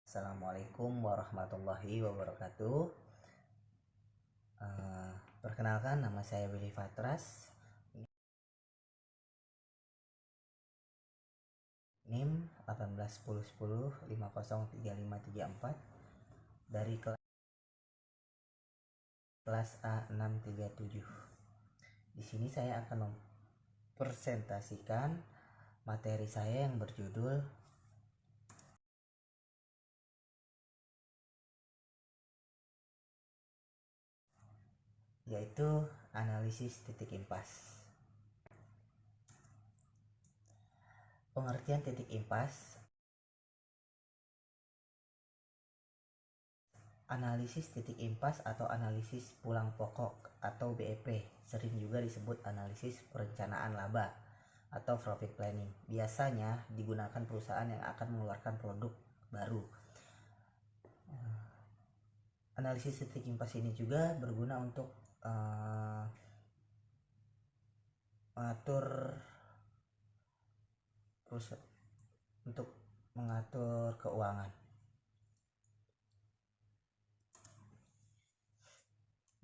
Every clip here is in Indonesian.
Assalamualaikum warahmatullahi wabarakatuh. Perkenalkan, nama saya Willy Fatras, NIM 181010503534 dari kelas A637. Di sini saya akan mempresentasikan materi saya yang berjudul yaitu analisis titik impas. Pengertian titik impas. Analisis titik impas atau analisis pulang pokok atau BEP, sering juga disebut analisis perencanaan laba atau profit planning. Biasanya digunakan perusahaan yang akan mengeluarkan produk baru. Analisis titik impas ini juga berguna untuk mengatur keuangan.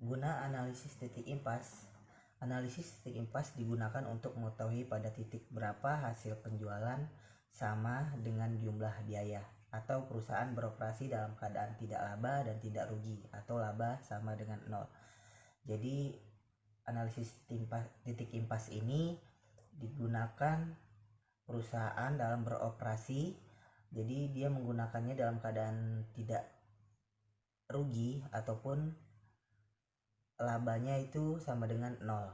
Guna analisis titik impas. Analisis titik impas digunakan untuk mengetahui pada titik berapa hasil penjualan sama dengan jumlah biaya, atau perusahaan beroperasi dalam keadaan tidak laba dan tidak rugi, atau laba sama dengan 0. Jadi analisis titik impas ini digunakan perusahaan dalam beroperasi. Jadi dia menggunakannya dalam keadaan tidak rugi ataupun labanya itu sama dengan 0.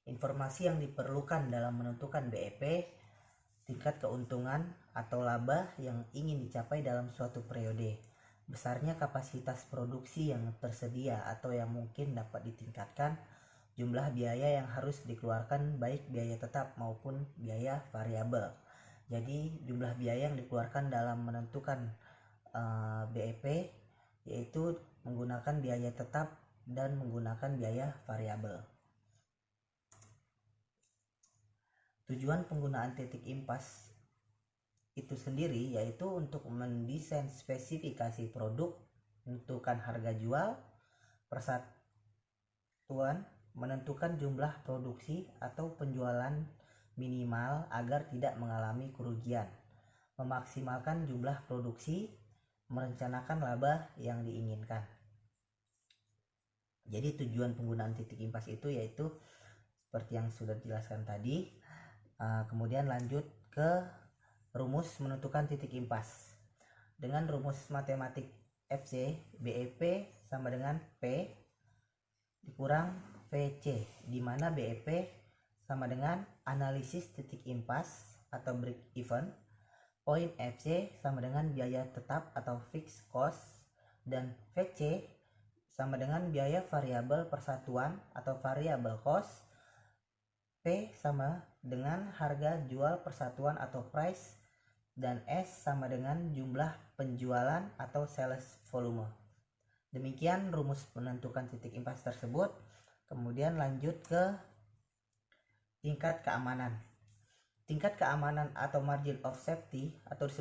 Informasi yang diperlukan dalam menentukan BEP, tingkat keuntungan atau laba yang ingin dicapai dalam suatu periode, besarnya kapasitas produksi yang tersedia atau yang mungkin dapat ditingkatkan, jumlah biaya yang harus dikeluarkan baik biaya tetap maupun biaya variabel. Jadi jumlah biaya yang dikeluarkan dalam menentukan BEP yaitu menggunakan biaya tetap dan menggunakan biaya variabel. Tujuan penggunaan titik impas itu sendiri yaitu untuk mendesain spesifikasi produk, menentukan harga jual, persatuan, menentukan jumlah produksi atau penjualan minimal agar tidak mengalami kerugian, memaksimalkan jumlah produksi, merencanakan laba yang diinginkan. Jadi tujuan penggunaan titik impas itu yaitu seperti yang sudah dijelaskan tadi. Kemudian lanjut ke rumus menentukan titik impas. Dengan rumus matematik FC, BEP sama dengan P dikurang VC, di mana BEP sama dengan analisis titik impas atau break even, poin FC sama dengan biaya tetap atau fixed cost, dan VC sama dengan biaya variabel persatuan atau variable cost. P sama dengan harga jual persatuan atau price, dan S sama dengan jumlah penjualan atau sales volume. Demikian rumus menentukan titik impas tersebut. Kemudian lanjut ke tingkat keamanan. Tingkat keamanan atau margin of safety atau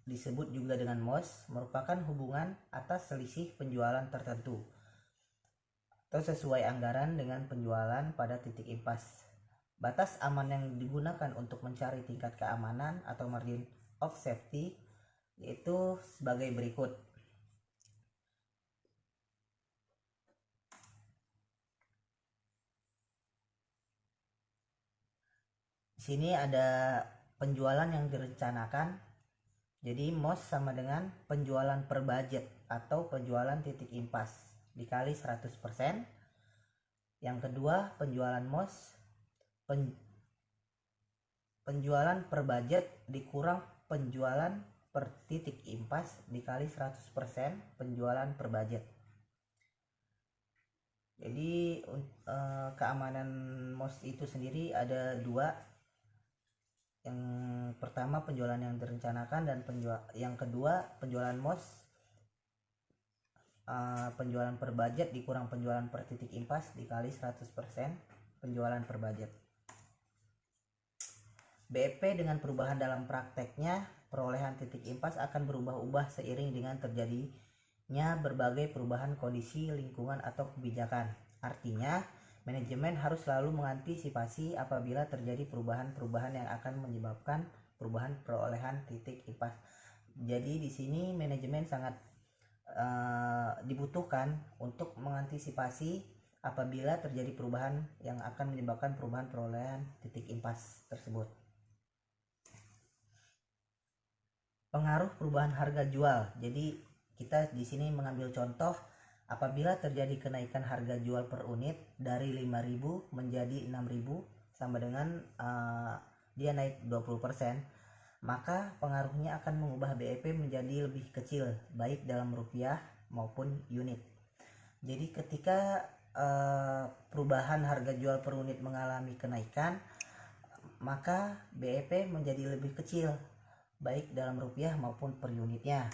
disebut juga dengan MOS merupakan hubungan atas selisih penjualan tertentu atau sesuai anggaran dengan penjualan pada titik impas. Batas aman yang digunakan untuk mencari tingkat keamanan atau margin of safety yaitu sebagai berikut. Di sini ada penjualan yang direncanakan. Jadi MOS sama dengan penjualan per budget atau penjualan titik impas dikali 100%. Yang kedua, penjualan MOS penjualan per budget dikurang penjualan per titik impas dikali 100% penjualan per budget. Jadi keamanan MOS itu sendiri ada dua. Yang pertama penjualan yang direncanakan, dan yang kedua penjualan MOS penjualan per budget dikurang penjualan per titik impas dikali 100% penjualan per budget. BEP dengan perubahan dalam prakteknya, perolehan titik impas akan berubah-ubah seiring dengan terjadinya berbagai perubahan kondisi lingkungan atau kebijakan. Artinya, manajemen harus selalu mengantisipasi apabila terjadi perubahan-perubahan yang akan menyebabkan perubahan perolehan titik impas. Jadi di sini manajemen sangat dibutuhkan untuk mengantisipasi apabila terjadi perubahan yang akan menyebabkan perubahan perolehan titik impas tersebut. Pengaruh perubahan harga jual. Jadi kita di sini mengambil contoh apabila terjadi kenaikan harga jual per unit dari 5.000 menjadi 6.000 sama dengan dia naik 20%. Maka pengaruhnya akan mengubah BEP menjadi lebih kecil baik dalam rupiah maupun unit. Jadi ketika perubahan harga jual per unit mengalami kenaikan, maka BEP menjadi lebih kecil baik dalam rupiah maupun per unitnya.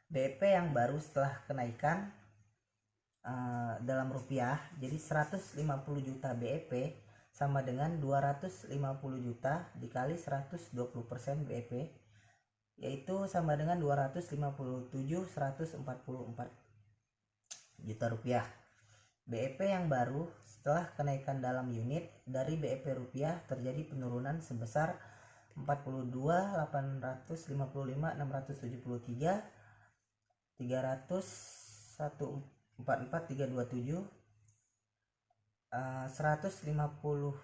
BEP yang baru setelah kenaikan dalam rupiah, jadi 150 juta BEP sama dengan 250 juta dikali 120% BEP, yaitu sama dengan 257.144 juta rupiah. BEP yang baru setelah kenaikan dalam unit dari BEP rupiah terjadi penurunan sebesar 42.855.673 300.144.327 150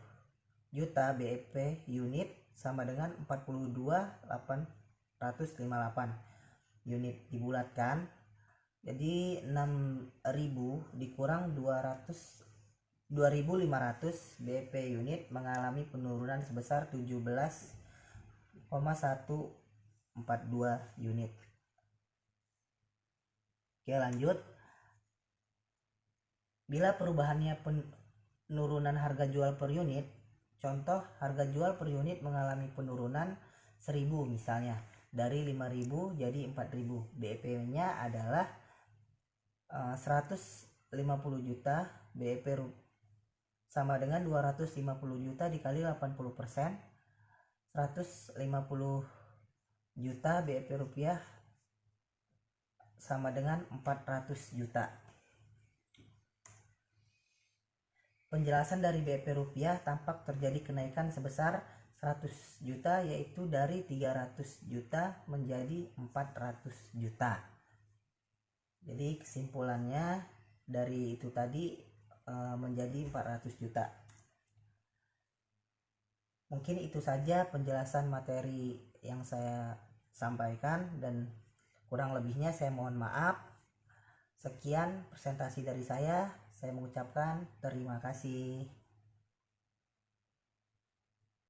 juta BEP unit sama dengan 42.858 unit dibulatkan. Jadi 6.000 dikurang 2.500 BEP unit mengalami penurunan sebesar 17,142 unit. Oke, lanjut. Bila perubahannya penurunan harga jual per unit, contoh harga jual per unit mengalami penurunan 1.000 misalnya, dari 5.000 jadi 4.000. BEP-nya adalah 150 juta BEP sama dengan 250 juta dikali 80%, 150 juta BEP rupiah sama dengan 400 juta. Penjelasan dari BEP rupiah tampak terjadi kenaikan sebesar 100 juta, yaitu dari 300 juta menjadi 400 juta. Jadi kesimpulannya dari itu tadi menjadi 400 juta. Mungkin itu saja penjelasan materi yang saya sampaikan dan kurang lebihnya saya mohon maaf. Sekian presentasi dari saya mengucapkan terima kasih.